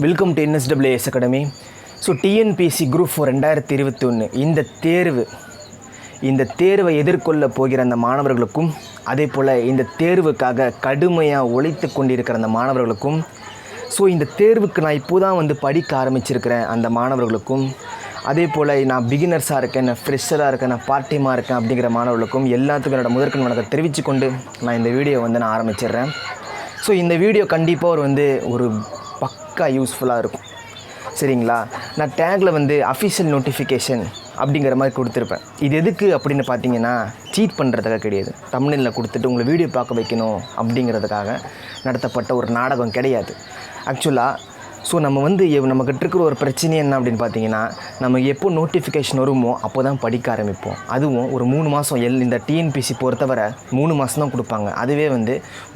Welcome to NSWE academy. So TNPSC Group4 2021 இந்த தேர்வை எதிர்கொள்ள போகிற அந்த மாணவர்களுக்கும், அதே போல் இந்த தேர்வுக்காக கடுமையாக உழைத்து கொண்டிருக்கிற அந்த மாணவர்களுக்கும், ஸோ இந்த தேர்வுக்கு நான் இப்போ தான் படிக்க ஆரம்பிச்சிருக்கிறேன் அந்த மாணவர்களுக்கும், அதே போல் நான் பிகினர்ஸாக இருக்கேன், நான் ஃப்ரெஷராக இருக்கேன், நான் பார்ட் டைமாக இருக்கேன் அப்படிங்கிற மாணவர்களுக்கும் எல்லாத்துக்கும் என்னோடய முதற்கண் வணக்கத்தை தெரிவித்துக்கொண்டு நான் இந்த வீடியோ நான் ஆரம்பிச்சிடுறேன். ஸோ இந்த வீடியோ கண்டிப்பாக ஒரு பக்கா யூஸ்ஃபுல்லாக இருக்கும், சரிங்களா? நான் டேக்கில் அஃபிஷியல் நோட்டிஃபிகேஷன் அப்படிங்கிற மாதிரி கொடுத்துருப்பேன். இது எதுக்கு அப்படின்னு பார்த்தீங்கன்னா, சீட் பண்ணுறதுக்காக கிடையாது. தம்ப்நெயிலில் கொடுத்துட்டு உங்களை வீடியோ பார்க்க வைக்கணும் அப்படிங்கிறதுக்காக நடத்தப்பட்ட ஒரு நாடகம் கிடையாது. ஆக்சுவலாக ஸோ நம்மக்கிட்ட இருக்கிற ஒரு பிரச்சனை என்ன அப்படின்னு பார்த்தீங்கன்னா, நம்ம எப்போ நோட்டிஃபிகேஷன் வருமோ அப்போ தான் படிக்க ஆரம்பிப்போம். அதுவும் ஒரு 3 மாதம் இந்த TNPSC பொறுத்தவரை 3 மாதம் தான் கொடுப்பாங்க. அதுவே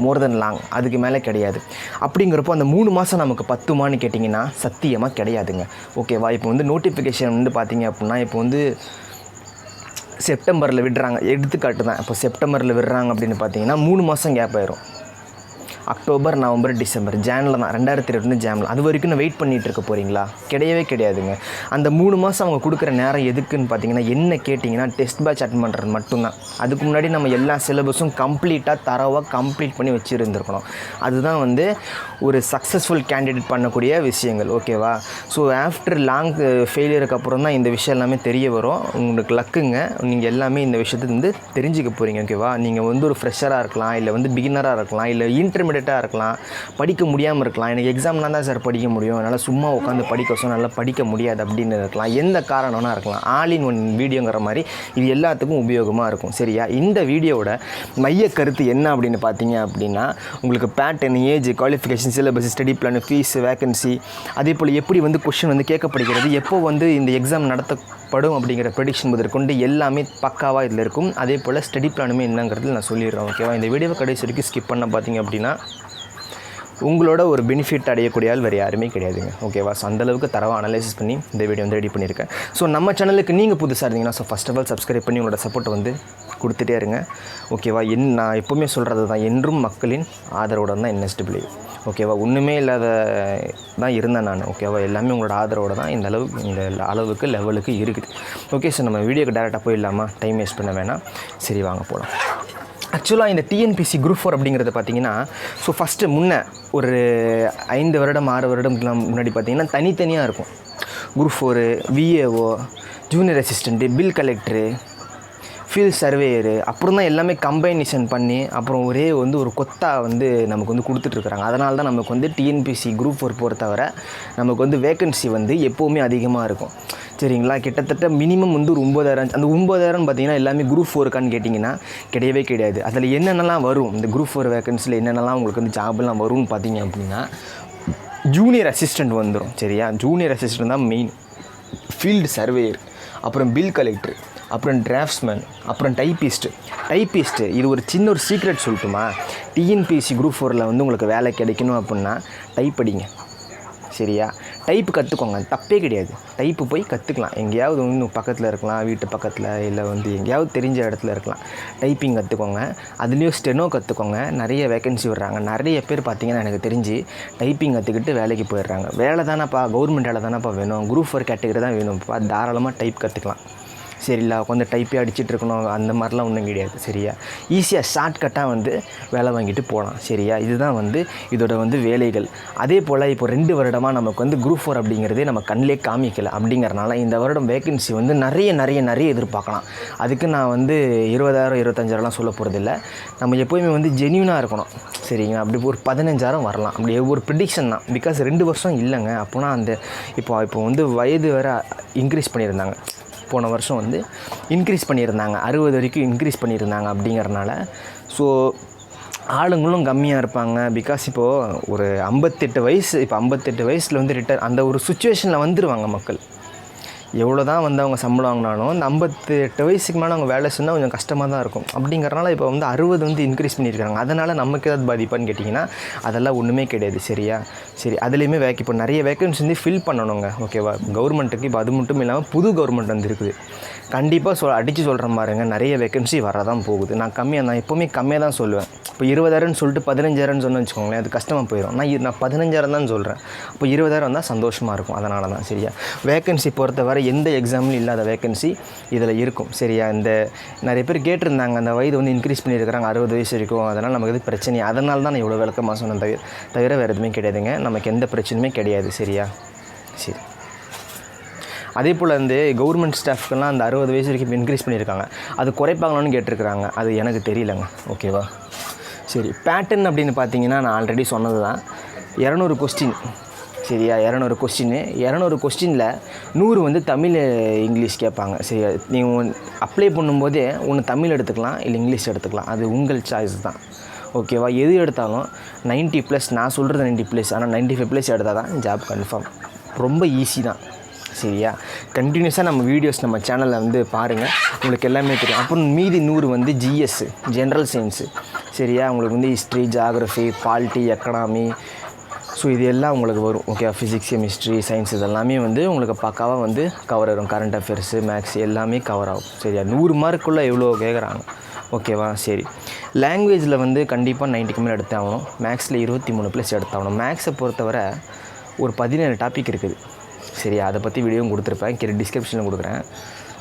மோர் தென் லாங், அதுக்கு மேலே கிடையாது. அப்படிங்கிறப்போ அந்த 3 மாதம் நமக்கு பத்துமான்னு கேட்டிங்கன்னா சத்தியமாக கிடையாதுங்க. ஓகேவா? இப்போ நோட்டிஃபிகேஷன் பார்த்தீங்க அப்படின்னா, இப்போ செப்டம்பரில் விடுறாங்க, எடுத்துக்காட்டு தான். இப்போ செப்டம்பரில் விடுறாங்க அப்படின்னு பார்த்தீங்கன்னா 3 மாதம் கேப் ஆயிரும். அக்டோபர், நவம்பர், டிசம்பர், ஜானில் தான் 2022 ஜானில். அது வரைக்கும் நான் வெயிட் பண்ணிகிட்டு இருக்க போகிறீங்களா? கிடையவே கிடையாதுங்க. அந்த 3 மாதம் அவங்க கொடுக்குற நேரம் எதுக்குன்னு பார்த்தீங்கன்னா, என்ன கேட்டிங்கன்னா டெஸ்ட் பேட்ச் அட்டன் பண்ணுறது மட்டும்தான். அதுக்கு முன்னாடி நம்ம எல்லா சிலபஸும் தரவாக கம்ப்ளீட் பண்ணி வச்சுருந்துருக்கணும். அதுதான் ஒரு சக்ஸஸ்ஃபுல் கேண்டிடேட் பண்ணக்கூடிய விஷயங்கள். ஓகேவா? ஸோ ஆஃப்டர் லாங் ஃபெயிலியருக்கு அப்புறம் தான் இந்த விஷயம் எல்லாமே தெரிய வரும். உங்களுக்கு லக்குங்க, நீங்கள் எல்லாமே இந்த விஷயத்தை தெரிஞ்சுக்க போகிறீங்க. ஓகேவா? நீங்கள் ஒரு ஃப்ரெஷராக இருக்கலாம், இல்லை பிகினராக இருக்கலாம், இல்லை இன்டர்மீடியட்டாக இருக்கலாம், படிக்க முடியாமல் இருக்கலாம். எனக்கு எக்ஸாம்னா தான் சார் படிக்க முடியும், என்னால் சும்மா உட்காந்து படிக்க நல்லா படிக்க முடியாது அப்படின்னு இருக்கலாம். எந்த காரணம்னா இருக்கலாம். ஆல் இன் ஒன் வீடியோங்கிற மாதிரி இது எல்லாத்துக்கும் உபயோகமாக இருக்கும், சரியா? இந்த வீடியோவோட மைய கருத்து என்ன அப்படின்னு பார்த்தீங்க அப்படின்னா, உங்களுக்கு pattern, age, qualification, syllabus, study plan, fees, vacancy, அதே போல் எப்படி கொஷின் கேட்கப்படுகிறது, எப்போ இந்த எக்ஸாம் நடத்தப்படும் அப்படிங்கிற ப்ரெடிக்ஷன் முதற்கொண்டு எல்லாமே பக்காவாக இதில் இருக்கும். அதே போல் ஸ்டடி பிளானுமே என்னங்கிறது நான் சொல்லிடுறேன். ஓகேவா? இந்த வீடியோவை கடைசி வரைக்கும் ஸ்கிப் பண்ண பார்த்தீங்க அப்படின்னா உங்களோட ஒரு பெனிஃபிட் அடையக்கூடிய ஆள் வேறு யாருமே கிடையாதுங்க. ஓகேவா? ஸோ அந்தளவுக்கு தரவாக அனலைசிஸ் பண்ணி இந்த வீடியோ ரெடி பண்ணியிருக்கேன். ஸோ நம்ம சேனலுக்கு நீங்கள் புதுசாக இருந்தீங்கன்னா, so first of all subscribe பண்ணி உங்களோட சப்போர்ட்டை கொடுத்துட்டே இருங்க. ஓகேவா? நான் எப்போவுமே சொல்கிறது தான், என்றும் மக்களின் ஆதரவோடு தான் NSWE. ஓகேவா? ஒன்றுமே இல்லாத தான் இருந்தேன் நான். ஓகேவா? எல்லாமே உங்களோட ஆதரவோடு தான் இந்த அளவுக்கு லெவலுக்கு இருக்குது. ஓகே சார், நம்ம வீடியோக்கு டேரெக்டாக போயிடலாமா? டைம் வேஸ்ட் பண்ண வேணாம். சரி, வாங்க போகலாம். ஆக்சுவலாக இந்த TNPSC Group4 அப்படிங்கிறது பார்த்தீங்கன்னா, ஸோ ஃபஸ்ட்டு ஒரு 5 வருடம் 6 வருடம்லாம் முன்னாடி பார்த்தீங்கன்னா தனித்தனியாக இருக்கும். Group4, VAO, junior assistant, bill collector, field surveyor, அப்புறம் தான் எல்லாமே கம்பைனேஷன் பண்ணி அப்புறம் ஒரே ஒரு கொத்தா நமக்கு கொடுத்துட்ருக்குறாங்க. அதனால தான் நமக்கு TNPSC Group4 பொறுத்தவரை நமக்கு வேகன்சி எப்போவுமே அதிகமாக இருக்கும், சரிங்களா? கிட்டத்தட்ட மினிமம் ஒரு 9,000. அந்த 9,000 பார்த்தீங்கன்னா எல்லாமே Group4க்கான்னு கேட்டிங்கன்னா கிடையவே கிடையாது. அதில் என்னென்னலாம் வரும், இந்த Group4 வேகன்சியில் என்னென்னலாம் உங்களுக்கு ஜாப்லாம் வரும்னு பார்த்தீங்க அப்படின்னா, ஜூனியர் அசிஸ்டண்ட் வந்துடும், சரியா? ஜூனியர் அசிஸ்டண்ட் தான் மெயின். ஃபீல்டு சர்வேயர், அப்புறம் பில் கலெக்டர், அப்புறம் டிராஃப்ட்ஸ்மேன், அப்புறம் டைப்பிஸ்ட்டு. இது ஒரு சின்ன சீக்ரெட் சொல்லட்டுமா? TNPSC Group4ல் உங்களுக்கு வேலை கிடைக்கணும் அப்படின்னா டைப் அடிங்க, சரியா? டைப்பு கற்றுக்கோங்க, தப்பே கிடையாது. டைப்பு போய் கற்றுக்கலாம். எங்கேயாவது இன்னும் பக்கத்தில் இருக்கலாம், வீட்டு பக்கத்தில், இல்லை எங்கேயாவது தெரிஞ்ச இடத்துல இருக்கலாம். டைப்பிங் கற்றுக்கோங்க. அதுலேயும் ஸ்டெனோ கற்றுக்கோங்க. நிறைய வேகன்சி விடுறாங்க. நிறைய பேர் பார்த்தீங்கன்னா எனக்கு தெரிஞ்சு டைப்பிங் கற்றுக்கிட்டு வேலைக்கு போயிடுறாங்க. வேலை தானேப்பா, கவர்மெண்ட் வேலை தானேப்பா வேணும், Group4 கேட்டகரி தான் வேணும்ப்பா, தாராளமாக டைப் கற்றுக்கலாம், சரிங்களா? உட்காந்து டைப்பே அடிச்சுட்டு இருக்கணும் அந்த மாதிரிலாம் ஒன்றும் கிடையாது, சரியா? ஈஸியாக ஷார்ட்கட்டாக வேலை வாங்கிட்டு போகலாம், சரியா? இதுதான் இதோட வேலைகள். அதே போல் இப்போ 2 வருடமாக நமக்கு Group4 அப்படிங்கிறதே நம்ம கண்ணிலே காமிக்கலை. அப்படிங்கிறனால இந்த வருடம் வேகன்சி நிறைய எதிர்பார்க்கலாம். அதுக்கு நான் 20,000 25,000லாம் சொல்ல போகிறதில்ல. நம்ம எப்போயுமே ஜென்யூனாக இருக்கணும், சரிங்க? அப்படி ஒரு 15,000 வரலாம், அப்படி ஒரு ப்ரிடிக்ஷன் தான். பிகாஸ் 2 வருஷம் இல்லைங்க. அப்போனா இப்போ வயது வேறு இன்க்ரீஸ் பண்ணியிருந்தாங்க. போன வருஷம் இன்க்ரீஸ் பண்ணியிருந்தாங்க, 60 வரைக்கும் இன்க்ரீஸ் பண்ணியிருந்தாங்க. அப்படிங்கிறனால ஸோ ஆளுங்களும் கம்மியாக இருப்பாங்க. பிகாஸ் இப்போது ஒரு 58 வயசு, இப்போ 58 வயசில் ரிட்டர் அந்த ஒரு சுச்சுவேஷனில் வந்துடுவாங்க மக்கள். எவ்வளோ தான் வந்து அவங்க சம்பளம் வாங்கினாலும் அந்த 58 வயசுக்கு மேலே அவங்க வேலை சொன்னால் கொஞ்சம் கஷ்டமாக தான் இருக்கும். அப்படிங்கிறனால இப்போ வந்து 60 வந்து இன்க்ரீஸ் பண்ணியிருக்காங்க. அதனால் நமக்கு ஏதாவது பாதிப்பான்னு கேட்டிங்கன்னா அதெல்லாம் ஒன்றுமே கிடையாது. சரியா? சரி, அதுலேயுமே இப்போ நிறைய வேக்கன்சி வந்து ஃபில் பண்ணணுங்க. ஓகேவா? கவர்மெண்ட்டுக்கு இப்போ அது மட்டும் இல்லாமல் புது கவர்மெண்ட் வந்து இருக்குது. கண்டிப்பாக அடித்து சொல்கிற மாதிரிங்க நிறைய வேக்கன்சி வரதான் போகுது. நான் எப்போவுமே கம்மியாக தான் சொல்லுவேன். இப்போ 20,000ன்னு சொல்லிட்டு 15,000ன்னு சொன்னு வச்சுக்கோங்களேன், அது கஷ்டமாக போயிடும். நான் 15,000 தான் சொல்கிறேன். இப்போ 20,000 வந்தால் சந்தோஷமாக இருக்கும். அதனால தான். சரியா? வேக்கன்சி பொறுத்தவரை எந்த எக்ஸாம்லையும் இல்லாத வேக்கன்சி இதில் இருக்கும். சரியா? இந்த நிறைய பேர் கேட்டிருந்தாங்க, அந்த வயது வந்து இன்க்ரீஸ் பண்ணியிருக்கிறாங்க 60 வயசு வரைக்கும், அதனால் நமக்கு எது பிரச்சனை, அதனால தான் நான் இவ்வளோ விளக்கமாக சொன்னேன். தவிர வேறு எதுவுமே கிடையாதுங்க. நமக்கு எந்த பிரச்சனையுமே கிடையாது. சரியா? சரி. அதே போல் வந்து கவர்மெண்ட் ஸ்டாஃப்க்கெல்லாம் அந்த 60 வயசு வரைக்கும் இன்க்ரீஸ் பண்ணியிருக்காங்க. அது குறைப்பாங்களான்னு கேட்டிருக்கிறாங்க. அது எனக்கு தெரியலங்க. ஓகேவா? சரி, பேட்டர்ன் அப்படின்னு பார்த்தீங்கன்னா நான் ஆல்ரெடி சொன்னது தான். 200 கொஸ்டின். சரியா? 200 கொஸ்டின்னு 200 கொஸ்டினில் 100 வந்து தமிழ் இங்கிலீஷ் கேட்பாங்க. சரியா? நீங்கள் அப்ளை பண்ணும்போதே ஒன்று தமிழ் எடுத்துக்கலாம், இல்லை இங்கிலீஷ் எடுத்துக்கலாம். அது உங்கள் சாய்ஸ் தான். ஓகேவா? எது எடுத்தாலும் 90+, நான் சொல்கிறது 90+, ஆனால் 95+ எடுத்தால் தான் ஜாப் கன்ஃபார்ம். ரொம்ப ஈஸி தான். சரியா? கண்டினியூஸாக நம்ம வீடியோஸ் நம்ம சேனலில் வந்து பாருங்கள், உங்களுக்கு எல்லாமே தெரியும். அப்புறம் மீதி 100 வந்து ஜிஎஸ், ஜென்ரல் சயின்ஸு. சரியா? உங்களுக்கு வந்து history, geography, polity, economy, so இது எல்லாம் உங்களுக்கு வரும். ஓகே? ஃபிசிக்ஸ், கெமிஸ்ட்ரி, சயின்ஸ் இதெல்லாமே வந்து உங்களுக்கு பக்காவாக வந்து கவர் ஆகும். கரண்ட் அஃபேர்ஸு, மேக்ஸ் எல்லாமே கவர் ஆகும். சரியா? 100 மார்க்குள்ளே எவ்வளோ கேட்குறாங்க. ஓகேவா? சரி, லாங்குவேஜில் வந்து கண்டிப்பாக 90க்கு மேலே எடுத்தாகணும். மேக்ஸில் 23+ எடுத்தாகணும். மேக்ஸை பொறுத்தவரை ஒரு 17 டாபிக் இருக்குது. சரியா? அதை பற்றி வீடியோவும் கொடுத்துருப்பேன், கீழே டிஸ்கிரிப்ஷனில் கொடுக்குறேன்.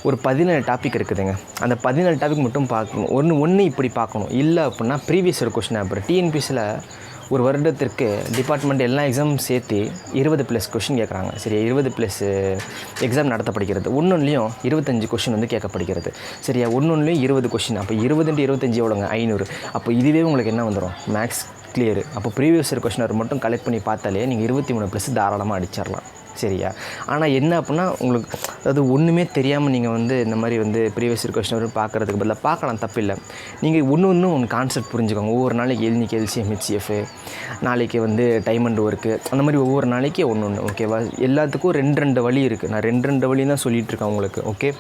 ஒரு 17 டாபிக் இருக்குதுங்க. அந்த 17 டாபிக் மட்டும் பார்க்கணும். ஒன்று இப்படி பார்க்கணும். இல்லை அப்படின்னா ப்ரீவியஸ் ஒரு கொஸ்டின் பேப்பர் டிஎன்பிஎஸ்சியில் ஒரு வருடத்திற்கு டிபார்ட்மெண்ட் எல்லா எக்ஸாமும் சேர்த்து 20+ கொஸ்டின் கேட்குறாங்க. சரி, 20+ எக்ஸாம் நடத்தப்படுகிறது. ஒன்றுலேயும் 25 கொஸ்டின் வந்து கேட்கப்படுகிறது. சரியா? ஒன்றுலேயும் 20 கொஸ்டின். அப்போ 20 × 25 எவ்வளோங்க? 500. அப்போ இதுவே உங்களுக்கு என்ன வந்துடும்? Maths clear. அப்போ ப்ரீவியஸ் இயர் கொஸ்டின் மட்டும் கலெக்ட் பண்ணி பார்த்தாலே நீங்கள் 23+ தாராளமாக அடிச்சிடலாம். சரியா? ஆனால் என்ன அப்படின்னா உங்களுக்கு அதாவது ஒன்றுமே தெரியாமல் நீங்கள் வந்து இந்த மாதிரி வந்து ப்ரீவியஸ் இயர் கொஸ்டின் பார்க்குறதுக்கு பதிலாக பார்க்கலாம், தப்பில்லை. நீங்கள் ஒன்று கான்செப்ட் புரிஞ்சுக்கோங்க. ஒவ்வொரு நாளைக்கு இன்றைக்கி எல்சிஎம், ஹெச்சிஎஃப், நாளைக்கு வந்து டைம் அண்ட் ஒர்க்கு, அந்த மாதிரி ஒவ்வொரு நாளைக்கு ஒன்று. ஓகேவா? எல்லாத்துக்கும் 2 வழி இருக்குது. நான் 2 வழி தான் சொல்லிகிட்ருக்கேன் உங்களுக்கு. ஓகே?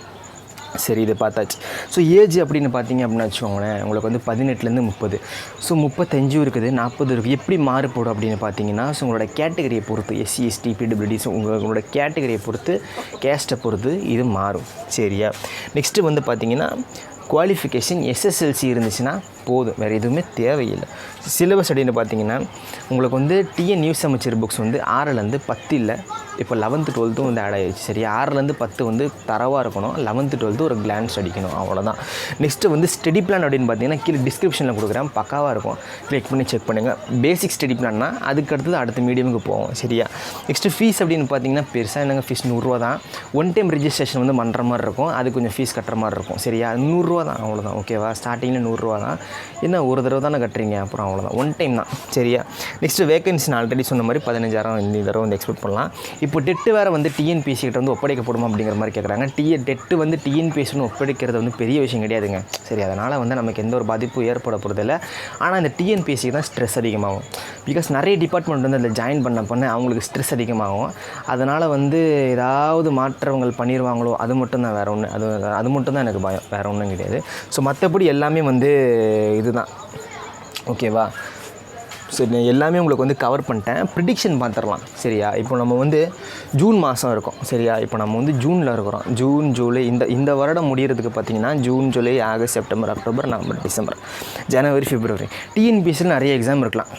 சரி, இது பார்த்தாச்சு. ஸோ ஏஜ் அப்படின்னு பார்த்தீங்க அப்படின்னு வச்சுக்கோங்களேன், உங்களுக்கு வந்து 18லேருந்து 30. ஸோ 35 இருக்குது, 40 இருக்குது. எப்படி மாறுபடும் அப்படின்னு பார்த்தீங்கன்னா, ஸோ உங்களோட கேட்டகரியை பொறுத்து, எஸ்சி, எஸ்டி, பிடபிள்யூடி, ஸோ உங்களோட கேட்டகரியை பொறுத்து, கேஸ்ட்டை பொறுத்து இது மாறும். சரியா? நெக்ஸ்ட்டு வந்து பார்த்தீங்கன்னா குவாலிஃபிகேஷன் எஸ்எஸ்எல்சி இருந்துச்சுன்னா போதும், வேறு எதுவுமே தேவையில்லை. சிலபஸ் அப்படின்னு பார்த்தீங்கன்னா உங்களுக்கு வந்து டிஎன் நியூஸ் அமைச்சர் புக்ஸ் வந்து 6லேருந்து 10 இல்லை, இப்போ 11th 12th வந்து ஆட் ஆகிடுச்சு. சரி, 6லேருந்து 10 வந்து தரவாக இருக்கணும். 11th 12th ஒரு கிளான்ஸ் அடிக்கணும், அவ்வளோதான். நெக்ஸ்ட்டு வந்து ஸ்டடி பிளான் அப்படின்னு பார்த்தீங்கன்னா கீழே டிஸ்கிரிப்ஷனில் கொடுக்குறேன், பக்காவாக இருக்கும். கிளிக் பண்ணி செக் பண்ணுங்கள். பேசிக் ஸ்டடி பிளான்னா அதுக்கு அடுத்தது அடுத்த மீடியமுக்கு போவோம். சரியா? நெக்ஸ்ட்டு ஃபீஸ் அப்படின்னு பார்த்தீங்கன்னா பெருசாக என்னங்க, ஃபீஸ் 100 ரூபா தான். ஒன் டைம் ரெஜிஸ்ட்ரேஷன் வந்து பண்ணுற மாதிரி இருக்கும், அது கொஞ்சம் ஃபீஸ் கட்டுற மாதிரி இருக்கும். சரியா? 100 ரூபா தான், அவ்வளோதான். ஓகேவா? ஸ்டார்டிங்கில் 100 ரூபா தான். என்ன ஒரு தடவை தானே கட்டுறீங்க, அப்புறம் அவ்வளோதான், ஒன் டைம் தான். சரியா? நெக்ஸ்ட்டு வேகன்சி நான் ஆல்ரெடி சொன்ன மாதிரி 15,000 இந்த தடவை வந்து எக்ஸ்பெக்ட் பண்ணலாம். இப்போ டெட்டு வேறு வந்து டிஎன்பிஎஸ்சி கிட்ட வந்து ஒப்படைக்கப்படும் அப்படிங்கிற மாதிரி கேட்குறாங்க. டெட்டு வந்து டிஎன்பிஎஸ்சின்னு ஒப்படைக்கிறது வந்து பெரிய விஷயம் கிடையாதுங்க. சரி, அதனால் வந்து நமக்கு எந்த ஒரு பாதிப்பும் ஏற்பட போகிறதில்ல. ஆனால் இந்த டிஎன்பிஎஸ்சிக்கு தான் ஸ்ட்ரெஸ் அதிகமாகும். பிகாஸ் நிறைய டிபார்ட்மெண்ட் வந்து அதில் ஜாயின் பண்ண அவங்களுக்கு ஸ்ட்ரெஸ் அதிகமாகும். அதனால் வந்து ஏதாவது மாற்றங்கள் பண்ணிடுவாங்களோ, அது மட்டும் தான், வேறு ஒன்று, அது மட்டும் தான் எனக்கு பயம், வேறு ஒன்றும் கிடையாது. ஸோ மற்றபடி எல்லாமே வந்து இதுதான். ஓகேவா? சரி, எல்லாமே உங்களுக்கு வந்து கவர் பண்ணிட்டேன். ப்ரிடிக்ஷன் பார்த்துடலாம். சரியா? இப்போ நம்ம வந்து ஜூன் மாதம் இருக்கோம். சரியா? இப்போ நம்ம வந்து ஜூனில் இருக்கிறோம். ஜூன், ஜூலை, இந்த வருடம் முடிகிறதுக்கு பார்த்திங்கன்னா June, July, August, September, October, November, December, ஜனவரி, பிப்ரவரி. டிஎன்பிஎஸ்சியில் நிறைய எக்ஸாம் இருக்கலாம்.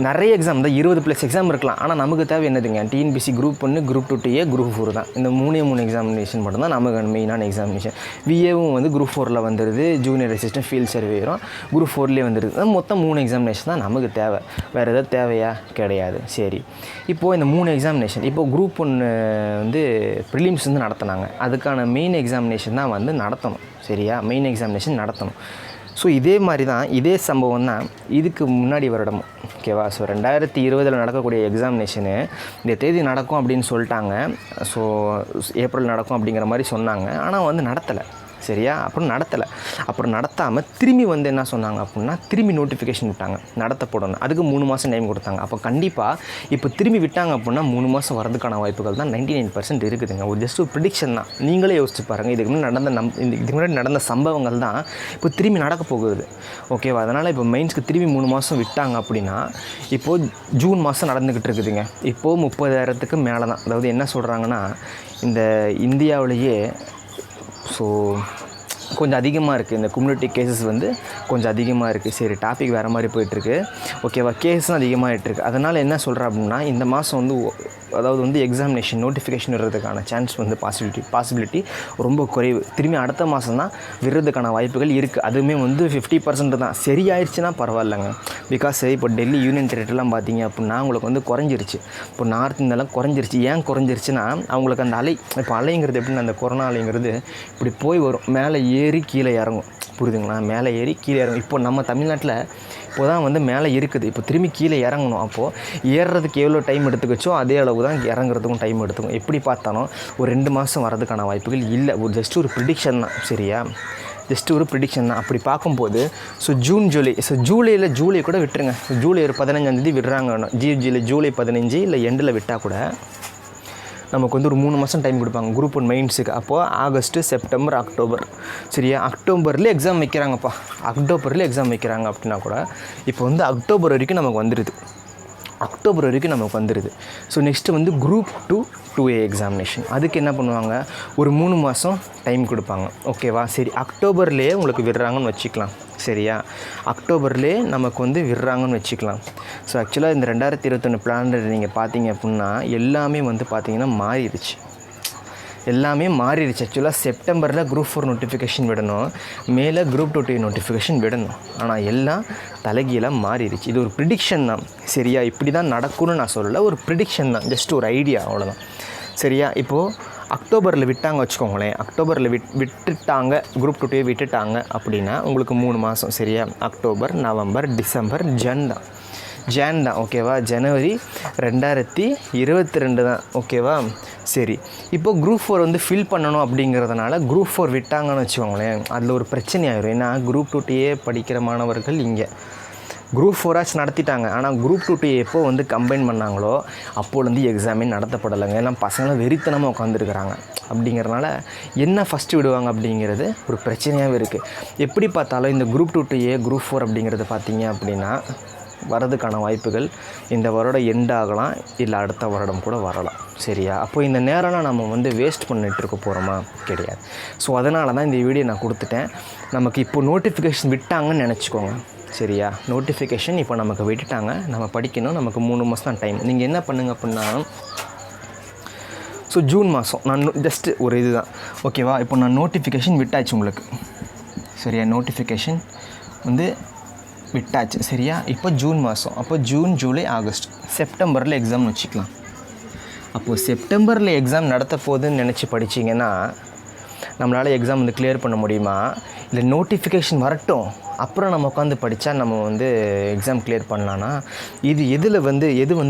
நிறைய எக்ஸாம் தான், 20+ எக்ஸாம் இருக்கலாம். ஆனால் நமக்கு தேவை என்னதுங்க? TNPSC Group 1, Group 2 TA, Group 4 தான். இந்த 3 எக்ஸாமினேஷன் மட்டும் தான் நமக்கு மெயினான எக்ஸாமினேஷன். விஏவும் வந்து Group 4ல் வந்துடுது, ஜூனியர் அசிஸ்டன்ட், ஃபீல்ட் சர்வேயரும் Group 4லேயே வந்துடுது. மொத்தம் 3 எக்ஸாமினேஷன் தான் நமக்கு தேவை. வேறு எதாவது தேவையா? கிடையாது. சரி, இப்போது இந்த 3 எக்ஸாமினேஷன், இப்போது Group 1 வந்து ப்ரிலிம்ஸ் வந்து நடத்தினாங்க. அதுக்கான மெயின் எக்ஸாமினேஷன் தான் வந்து நடத்தணும். சரியா? மெயின் எக்ஸாமினேஷன் நடத்தணும். ஸோ இதே மாதிரி தான், இதே சம்பவம் தான் இதுக்கு முன்னாடி வருடமும். ஓகேவா? ஸோ 2020 நடக்கக்கூடிய எக்ஸாமினேஷனு இந்த தேதி நடக்கும் அப்படின்னு சொல்லிட்டாங்க. ஸோ ஏப்ரல் நடக்கும் அப்படிங்கிற மாதிரி சொன்னாங்க. ஆனால் வந்து நடத்தலை. சரியா. அப்புறம் நடத்தாமல் திரும்பி வந்து என்ன சொன்னாங்க அப்படின்னா திரும்பி நோட்டிஃபிகேஷன் விட்டாங்க நடத்த போடணும். அதுக்கு 3 மாதம் டைம் கொடுத்தாங்க. அப்போ கண்டிப்பாக இப்போ திரும்பி விட்டாங்க அப்படின்னா 3 மாதம் வரதுக்கான வாய்ப்புகள் தான் 99% இருக்குதுங்க. ஒரு ஜஸ்ட் ஒரு ப்ரிடிக்ஷன் தான். நீங்களே யோசிச்சு பாருங்கள். இதுக்கு முன்னாடி நடந்த சம்பவங்கள் தான் இப்போ திரும்பி நடக்க போகுது. ஓகேவா. அதனால் இப்போ மெயின்ஸ்க்கு திரும்பி 3 மாதம் விட்டாங்க அப்படின்னா இப்போது ஜூன் மாதம் நடந்துக்கிட்டு இருக்குதுங்க. இப்போது 30,000க்கு மேலே தான். அதாவது என்ன சொல்கிறாங்கன்னா இந்த இந்தியாவிலேயே ஸோ கொஞ்சம் அதிகமாக இருக்குது. இந்த கம்யூனிட்டி கேசஸ் வந்து கொஞ்சம் அதிகமாக இருக்குது. சரி, டாபிக் வேறு மாதிரி போயிட்டுருக்கு. ஓகேவா. கேஸும் அதிகமாகிட்டுருக்கு. அதனால் என்ன சொல்கிறேன் அப்படின்னா இந்த மாதம் வந்து அதாவது வந்து எக்ஸாமினேஷன் நோட்டிஃபிகேஷன் விடுறதுக்கான சான்ஸ் வந்து பாசிபிலிட்டி ரொம்ப குறைவு. திரும்பி அடுத்த மாதம் தான் விடுறதுக்கான வாய்ப்புகள் இருக்குது. அதுவுமே வந்து 50% தான். சரியாயிடுச்சுன்னா பரவாயில்லைங்க. பிகாஸ் இப்போ டெல்லி யூனியன் டெரிட்டரிலாம் பார்த்தீங்க அப்படின்னா அவங்களுக்கு வந்து குறைஞ்சிருச்சு. இப்போ நார்த் இந்தியாலாம் குறைஞ்சிருச்சு. ஏன் குறைஞ்சிருச்சுன்னா அவங்களுக்கு அந்த இப்போ அலைங்கிறது எப்படின்னா அந்த கொரோனா அலைங்கிறது இப்படி போய் வரும், மேலே ஏறி கீழே இறங்கும். புரியுதுங்களா. மேலே ஏறி கீழே இறங்கும். இப்போ நம்ம தமிழ்நாட்டில் இப்போ தான் வந்து மேலே இருக்குது. இப்போ திரும்பி கீழே இறங்கணும். அப்போது ஏறுறதுக்கு எவ்வளோ டைம் எடுத்துக்கிச்சோ அதே அளவு தான் இறங்குறதுக்கும் டைம் எடுத்துக்கும். எப்படி பார்த்தாலும் ஒரு 2 மாதம் வரதுக்கான வாய்ப்புகள் இல்லை. ஒரு ஜஸ்ட் ஒரு ப்ரிடிக்ஷன் தான். சரியா. ஜஸ்ட் ஒரு ப்ரிடிக்ஷன் தான். அப்படி பார்க்கும்போது ஜூலை கூட விட்டுருங்க. ஜூலை ஒரு 15ஆம் தேதி விடுறாங்க. ஜூலை 15 இல்லை எண்டில் விட்டால் கூட நமக்கு வந்து ஒரு 3 மாதம் டைம் கொடுப்பாங்க குரூப் 1 மெயின்ஸுக்கு. அப்போது ஆகஸ்ட்டு, செப்டம்பர், அக்டோபர். சரியா. அக்டோபர்லேயே எக்ஸாம் வைக்கிறாங்கப்பா. அக்டோபர்லேயே எக்ஸாம் வைக்கிறாங்க அப்படின்னா கூட இப்போ வந்து அக்டோபர் வரைக்கும் நமக்கு வந்துடுது. ஸோ நெக்ஸ்ட்டு வந்து குரூப் 2A எக்ஸாமினேஷன். அதுக்கு என்ன பண்ணுவாங்க, ஒரு 3 மாதம் டைம் கொடுப்பாங்க. ஓகேவா. சரி, அக்டோபர்லேயே உங்களுக்கு விடுறாங்கன்னு வச்சுக்கலாம். சரியா. அக்டோபர்லேயே நமக்கு வந்து விடுறாங்கன்னு வச்சுக்கலாம். ஸோ ஆக்சுவலாக இந்த 2021 பிளான் நீங்கள் பார்த்தீங்க அப்படின்னா எல்லாமே வந்து பார்த்தீங்கன்னா மாறிடுச்சு. ஆக்சுவலாக செப்டம்பரில் குரூப் 4 நோட்டிஃபிகேஷன் விடணும், மேலே குரூப் 2 நோட்டிஃபிகேஷன் விடணும். ஆனால் எல்லாம் தலைகீழாக மாறிடுச்சு. இது ஒரு ப்ரிடிக்ஷன் தான். சரியா. இப்படி தான் நடக்கும்னு நான் சொல்லலை, ஒரு ப்ரிடிக்ஷன் தான், ஜஸ்ட் ஒரு ஐடியா, அவ்வளோதான். சரியா. இப்போது அக்டோபரில் விட்டாங்க வச்சுக்கோங்களேன். அக்டோபரில் விட்டுட்டாங்க, குரூப் 2 விட்டுட்டாங்க அப்படின்னா உங்களுக்கு 3 மாதம். சரியா. அக்டோபர், நவம்பர், டிசம்பர், ஜன் தான். ஓகேவா. ஜனவரி 2022 தான். ஓகேவா. சரி, இப்போது குரூப் 4 வந்து ஃபில் பண்ணணும் அப்படிங்கிறதுனால குரூப் 4 விட்டாங்கன்னு வச்சுக்கோங்களேன். அதில் ஒரு பிரச்சனை ஆயிரும். ஏன்னா குரூப் 2 படிக்கிற மாணவர்கள் இங்கே குரூப் 4 நடத்திட்டாங்க. ஆனால் குரூப் 2 எப்போ வந்து கம்பைன் பண்ணாங்களோ அப்போலேருந்து எக்ஸாமே நடத்தப்படலைங்க. எல்லாம் பசங்களும் வெறித்தனமாக உட்காந்துருக்குறாங்க. அப்படிங்கிறனால என்ன ஃபஸ்ட்டு விடுவாங்க அப்படிங்கிறது ஒரு பிரச்சனையாகவே இருக்குது. எப்படி பார்த்தாலும் இந்த குரூப் 2 குரூப் 4 அப்படிங்கிறது பார்த்தீங்க அப்படின்னா வரதுக்கான வாய்ப்புகள் இந்த வருடம் எண்ட் ஆகலாம், இல்லை அடுத்த வருடம் கூட வரலாம். சரியா. அப்போ இந்த நேரம்லாம் நம்ம வந்து வேஸ்ட் பண்ணிகிட்டு இருக்க போகிறோமா? கிடையாது. ஸோ அதனால தான் இந்த வீடியோ நான் கொடுத்துட்டேன். நமக்கு இப்போ நோட்டிஃபிகேஷன் விட்டாங்கன்னு நினச்சிக்கோங்க. சரியா. நோட்டிஃபிகேஷன் இப்போ நமக்கு விட்டுட்டாங்க, நம்ம படிக்கணும். நமக்கு 3 மாதம் தான் டைம். நீங்கள் என்ன பண்ணுங்க அப்படின்னா ஸோ ஜூன் மாதம் நான் ஜஸ்ட்டு ஒரு இது தான். ஓகேவா. இப்போ நான் நோட்டிஃபிகேஷன் விட்டாச்சு உங்களுக்கு. சரியா. நோட்டிஃபிகேஷன் வந்து விட்டாச்சு. சரியா. இப்போ ஜூன் மாதம். அப்போ ஜூன், ஜூலை, ஆகஸ்ட், செப்டம்பரில் எக்ஸாம்னு வச்சுக்கலாம். அப்போது செப்டம்பரில் எக்ஸாம் நடத்த போகுதுன்னு நினச்சி படிச்சிங்கன்னா நம்மளால் எக்ஸாம் வந்து கிளியர் பண்ண முடியுமா? இல்லை நோட்டிஃபிகேஷன் வரட்டும் அப்புறம் நம்ம உட்காந்து படித்தா நம்ம வந்து எக்ஸாம் கிளியர் பண்ணலான்னா எது வந்து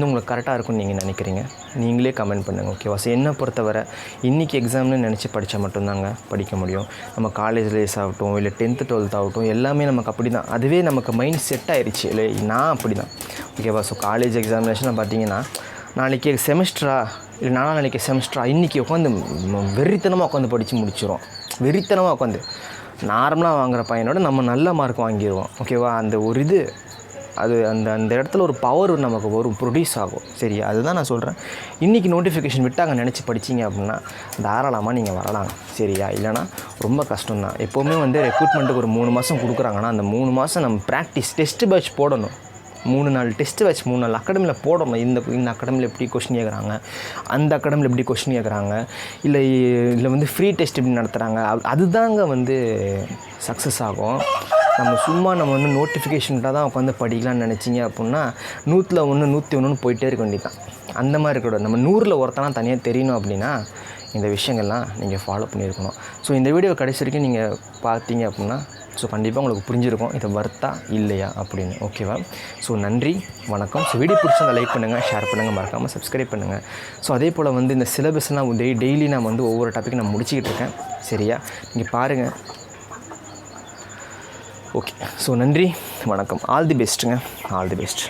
உங்களுக்கு கரெக்டாக இருக்கும்னு நீங்கள் நினைக்கிறீங்க? நீங்களே கமெண்ட் பண்ணுங்கள். ஓகேவா. ஸோ என்னை பொறுத்தவரை இன்றைக்கி எக்ஸாம்னு நினச்சி படித்தா மட்டும்தாங்க படிக்க முடியும். நம்ம காலேஜ் லைஃப் ஆகட்டும், இல்லை 10th 12th ஆகட்டும், எல்லாமே நமக்கு அப்படி தான். அதுவே நமக்கு மைண்ட் செட் ஆயிடுச்சு. இல்லை நான் அப்படி தான். ஓகேவா. ஸோ காலேஜ் எக்ஸாமினேஷன் பார்த்தீங்கன்னா நாளைக்கு செமஸ்டரா இல்லை நாளைக்கு செமஸ்டரா, இன்றைக்கி உட்காந்து வெறித்தனமாக உட்காந்து படித்து முடிச்சிடும். வெறித்தனமாக உட்காந்து நார்மலாக வாங்குகிற பையனோட நம்ம நல்ல மார்க் வாங்கிடுவோம். ஓகேவா. அந்த ஒரு இது அது அந்த இடத்துல ஒரு பவர் நமக்கு வரும், ப்ரொடியூஸ் ஆகும். சரியா. அதுதான் நான் சொல்கிறேன். இன்றைக்கி நோட்டிஃபிகேஷன் விட்டாங்க நினச்சி படிச்சிங்க அப்படின்னா தாராளமாக நீங்கள் வரலாம். சரியா. இல்லைனா ரொம்ப கஷ்டம்தான். எப்போவுமே வந்து ரெக்ரூட்மெண்ட்டுக்கு ஒரு 3 மாதம் கொடுக்குறாங்கன்னா அந்த 3 மாதம் நம்ம ப்ராக்டிஸ் டெஸ்ட் பேட்ச் போடணும். 3 நாள் டெஸ்ட் வச்சு 3 நாள் அகாடமியில் போடணும். இந்த அகாடமியில் எப்படி கொஸ்டின் கேட்குறாங்க, அந்த அகாடமியில் எப்படி கொஸ்டின் கேட்குறாங்க, இல்லை வந்து ஃப்ரீ டெஸ்ட் எப்படி நடத்துகிறாங்க, அதுதாங்க வந்து சக்ஸஸ் ஆகும். நம்ம வந்து நோட்டிஃபிகேஷன்ட்டாக தான் உட்காந்து படிக்கலாம்னு நினச்சிங்க அப்படின்னா 100ல் 1 101 போயிட்டே இருக்க வேண்டியதான். அந்த மாதிரி இருக்கக்கூடாது. நம்ம 100ல் ஒருத்தனா தனியாக தெரியணும் அப்படின்னா இந்த விஷயங்கள்லாம் நீங்கள் ஃபாலோ பண்ணியிருக்கணும். ஸோ இந்த வீடியோ கடைசி வரைக்கும் நீங்கள் பார்த்தீங்க அப்படின்னா ஸோ கண்டிப்பாக உங்களுக்கு புரிஞ்சிருக்கும் இது வர்த்தா இல்லையா அப்படின்னு. ஓகேவா? ஸோ நன்றி, வணக்கம். ஸோ வீடியோ பிடிச்சிருந்தா லைக் பண்ணுங்கள், ஷேர் பண்ணுங்கள், மறக்காமல் சப்ஸ்கிரைப் பண்ணுங்கள். ஸோ அதே போல் வந்து இந்த சிலபஸ்லாம் டெய்லி நான் வந்து ஒவ்வொரு டாபிக் நான் முடிச்சுக்கிட்டு இருக்கேன். சரியா? நீங்கள் பாருங்கள். ஓகே, ஸோ நன்றி, வணக்கம். ஆல் தி பெஸ்ட்டுங்க, ஆல் தி பெஸ்ட்.